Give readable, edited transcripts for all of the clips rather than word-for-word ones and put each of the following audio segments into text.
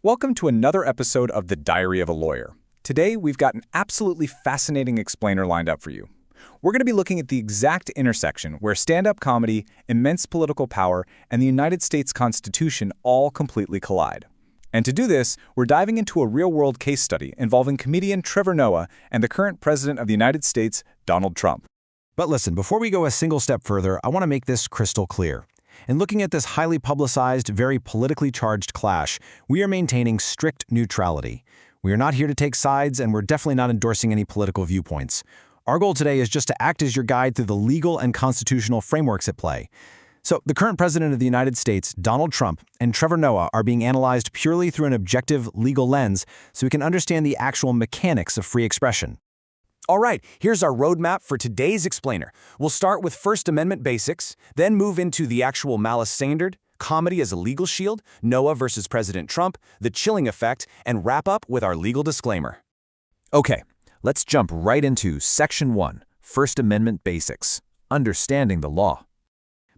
Welcome to another episode of The Diary of a Lawyer. Today, we've got an absolutely fascinating explainer lined up for you. We're going to be looking at the exact intersection where stand-up comedy, immense political power, and the United States Constitution all completely collide. And to do this, we're diving into a real-world case study involving comedian Trevor Noah and the current president of the United States, Donald Trump. But listen, before we go a single step further, I want to make this crystal clear. In looking at this highly publicized, very politically charged clash, we are maintaining strict neutrality. We are not here to take sides, and we're definitely not endorsing any political viewpoints. Our goal today is just to act as your guide through the legal and constitutional frameworks at play. So, the current president of the United States, Donald Trump, and Trevor Noah are being analyzed purely through an objective legal lens so we can understand the actual mechanics of free expression. All right, here's our roadmap for today's explainer. We'll start with First Amendment basics, then move into the actual malice standard, comedy as a legal shield, Noah versus President Trump, the chilling effect, and wrap up with our legal disclaimer. Okay, let's jump right into Section 1, First Amendment basics, understanding the law.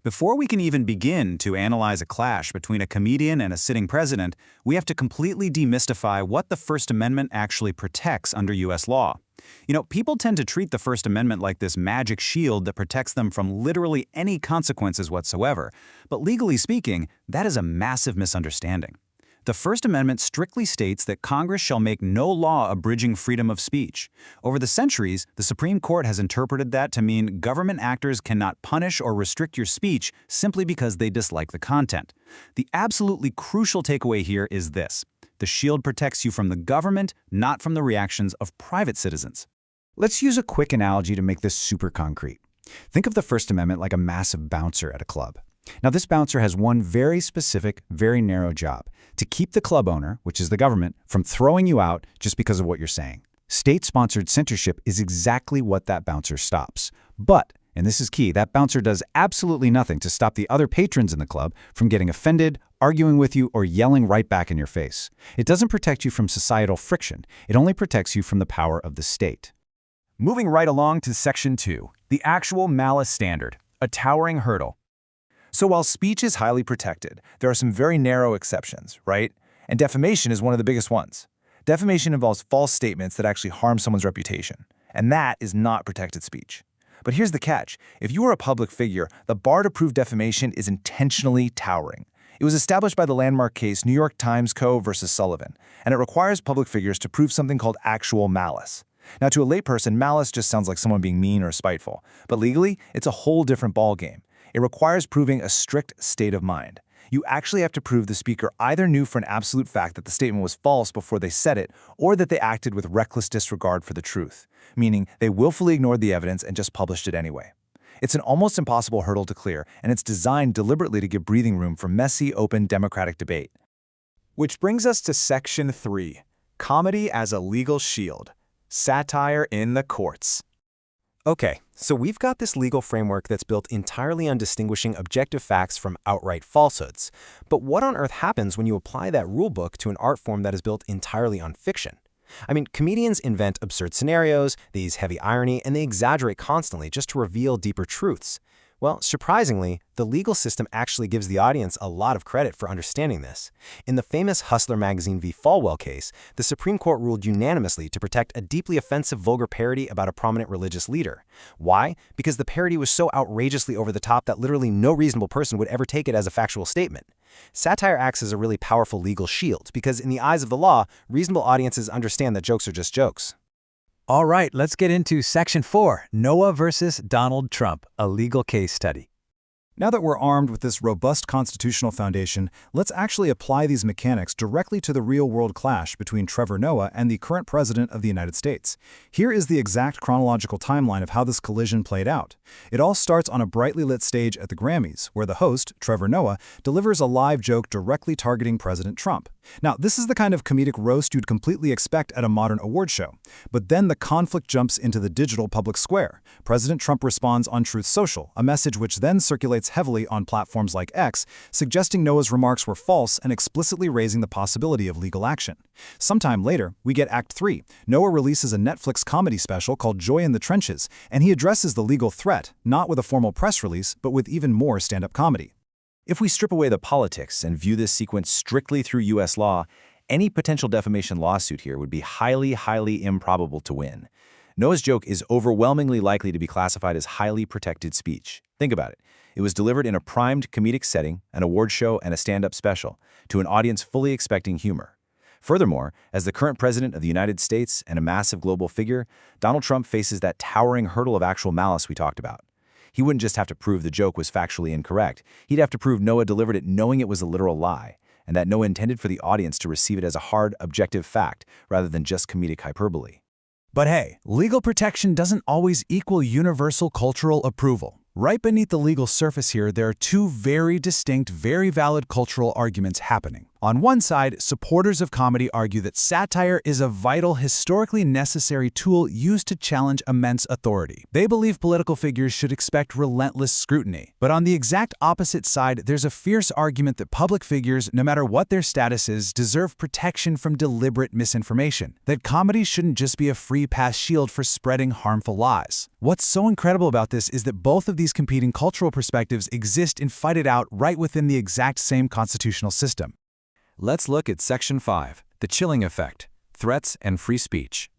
Before we can even begin to analyze a clash between a comedian and a sitting president, we have to completely demystify what the First Amendment actually protects under U.S. law. People tend to treat the First Amendment like this magic shield that protects them from literally any consequences whatsoever. But legally speaking, that is a massive misunderstanding. The First Amendment strictly states that Congress shall make no law abridging freedom of speech. Over the centuries, the Supreme Court has interpreted that to mean government actors cannot punish or restrict your speech simply because they dislike the content. The absolutely crucial takeaway here is this: the shield protects you from the government, not from the reactions of private citizens. Let's use a quick analogy to make this super concrete. Think of the First Amendment like a massive bouncer at a club. Now, this bouncer has one very specific, very narrow job: to keep the club owner, which is the government, from throwing you out just because of what you're saying. State-sponsored censorship is exactly what that bouncer stops. But, and this is key, that bouncer does absolutely nothing to stop the other patrons in the club from getting offended, arguing with you, or yelling right back in your face. It doesn't protect you from societal friction. It only protects you from the power of the state. Moving right along to Section 2, the actual malice standard, a towering hurdle. So while speech is highly protected, there are some very narrow exceptions, right? And defamation is one of the biggest ones. Defamation involves false statements that actually harm someone's reputation, and that is not protected speech. But here's the catch: if you are a public figure, the bar to prove defamation is intentionally towering. It was established by the landmark case New York Times Co. versus Sullivan, and it requires public figures to prove something called actual malice. Now, to a layperson, malice just sounds like someone being mean or spiteful, but legally, it's a whole different ballgame. It requires proving a strict state of mind. You actually have to prove the speaker either knew for an absolute fact that the statement was false before they said it, or that they acted with reckless disregard for the truth, meaning they willfully ignored the evidence and just published it anyway. It's an almost impossible hurdle to clear, and it's designed deliberately to give breathing room for messy, open, democratic debate. Which brings us to Section 3, comedy as a legal shield, satire in the courts. Okay, so we've got this legal framework that's built entirely on distinguishing objective facts from outright falsehoods. But what on earth happens when you apply that rulebook to an art form that is built entirely on fiction? I mean, comedians invent absurd scenarios, they use heavy irony, and they exaggerate constantly just to reveal deeper truths. Well, surprisingly, the legal system actually gives the audience a lot of credit for understanding this. In the famous Hustler magazine v. Falwell case, the Supreme Court ruled unanimously to protect a deeply offensive vulgar parody about a prominent religious leader. Why? Because the parody was so outrageously over the top that literally no reasonable person would ever take it as a factual statement. Satire acts as a really powerful legal shield because, in the eyes of the law, reasonable audiences understand that jokes are just jokes. All right, let's get into Section 4, Noah versus Donald Trump, a legal case study. Now that we're armed with this robust constitutional foundation, let's actually apply these mechanics directly to the real-world clash between Trevor Noah and the current president of the United States. Here is the exact chronological timeline of how this collision played out. It all starts on a brightly lit stage at the Grammys, where the host, Trevor Noah, delivers a live joke directly targeting President Trump. Now, this is the kind of comedic roast you'd completely expect at a modern award show. But then the conflict jumps into the digital public square. President Trump responds on Truth Social, a message which then circulates heavily on platforms like X, suggesting Noah's remarks were false and explicitly raising the possibility of legal action. Sometime later, we get Act 3. Noah releases a Netflix comedy special called Joy in the Trenches, and he addresses the legal threat, not with a formal press release, but with even more stand-up comedy. If we strip away the politics and view this sequence strictly through U.S. law, any potential defamation lawsuit here would be highly, highly improbable to win. Noah's joke is overwhelmingly likely to be classified as highly protected speech. Think about it. It was delivered in a primed comedic setting, an award show, and a stand-up special, to an audience fully expecting humor. Furthermore, as the current president of the United States and a massive global figure, Donald Trump faces that towering hurdle of actual malice we talked about. He wouldn't just have to prove the joke was factually incorrect. He'd have to prove Noah delivered it knowing it was a literal lie, and that Noah intended for the audience to receive it as a hard, objective fact rather than just comedic hyperbole. But hey, legal protection doesn't always equal universal cultural approval. Right beneath the legal surface here, there are two very distinct, very valid cultural arguments happening. On one side, supporters of comedy argue that satire is a vital, historically necessary tool used to challenge immense authority. They believe political figures should expect relentless scrutiny. But on the exact opposite side, there's a fierce argument that public figures, no matter what their status is, deserve protection from deliberate misinformation. That comedy shouldn't just be a free pass shield for spreading harmful lies. What's so incredible about this is that both of these competing cultural perspectives exist and fight it out right within the exact same constitutional system. Let's look at Section 5, the chilling effect, threats and free speech.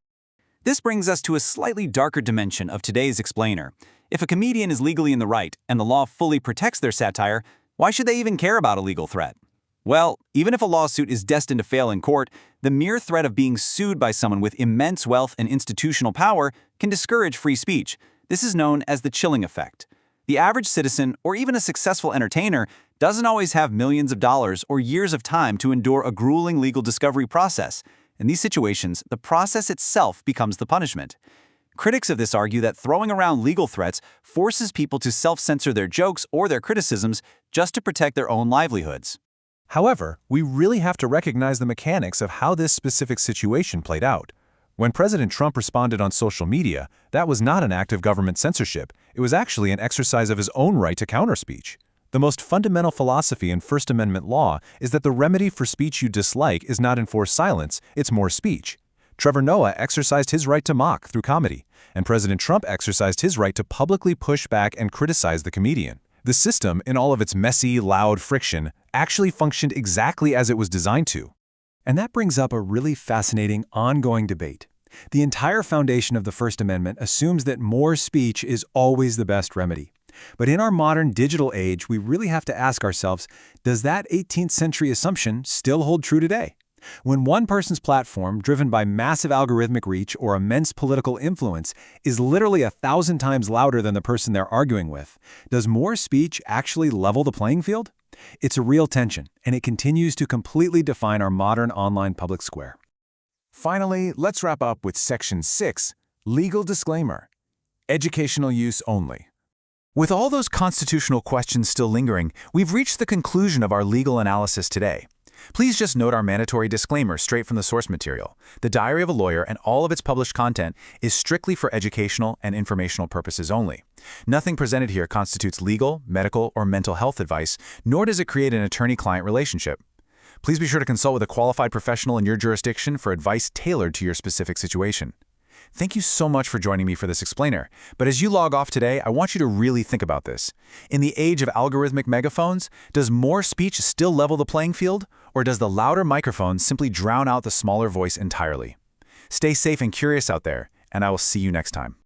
This brings us to a slightly darker dimension of today's explainer. If a comedian is legally in the right and the law fully protects their satire, why should they even care about a legal threat? Well, even if a lawsuit is destined to fail in court, the mere threat of being sued by someone with immense wealth and institutional power can discourage free speech. This is known as the chilling effect. The average citizen, or even a successful entertainer, doesn't always have millions of dollars or years of time to endure a grueling legal discovery process. In these situations, the process itself becomes the punishment. Critics of this argue that throwing around legal threats forces people to self-censor their jokes or their criticisms just to protect their own livelihoods. However, we really have to recognize the mechanics of how this specific situation played out. When President Trump responded on social media, that was not an act of government censorship. It was actually an exercise of his own right to counterspeech. The most fundamental philosophy in First Amendment law is that the remedy for speech you dislike is not enforced silence, it's more speech. Trevor Noah exercised his right to mock through comedy, and President Trump exercised his right to publicly push back and criticize the comedian. The system, in all of its messy, loud friction, actually functioned exactly as it was designed to. And that brings up a really fascinating, ongoing debate. The entire foundation of the First Amendment assumes that more speech is always the best remedy. But in our modern digital age, we really have to ask ourselves, does that 18th century assumption still hold true today? When one person's platform, driven by massive algorithmic reach or immense political influence, is literally 1,000 times louder than the person they're arguing with, does more speech actually level the playing field? It's a real tension, and it continues to completely define our modern online public square. Finally, let's wrap up with Section 6, Legal Disclaimer. Educational use only. With all those constitutional questions still lingering, we've reached the conclusion of our legal analysis today. Please just note our mandatory disclaimer straight from the source material. The Diary of a Lawyer and all of its published content is strictly for educational and informational purposes only. Nothing presented here constitutes legal, medical, or mental health advice, nor does it create an attorney-client relationship. Please be sure to consult with a qualified professional in your jurisdiction for advice tailored to your specific situation. Thank you so much for joining me for this explainer, but as you log off today, I want you to really think about this. In the age of algorithmic megaphones, does more speech still level the playing field, or does the louder microphone simply drown out the smaller voice entirely? Stay safe and curious out there, and I will see you next time.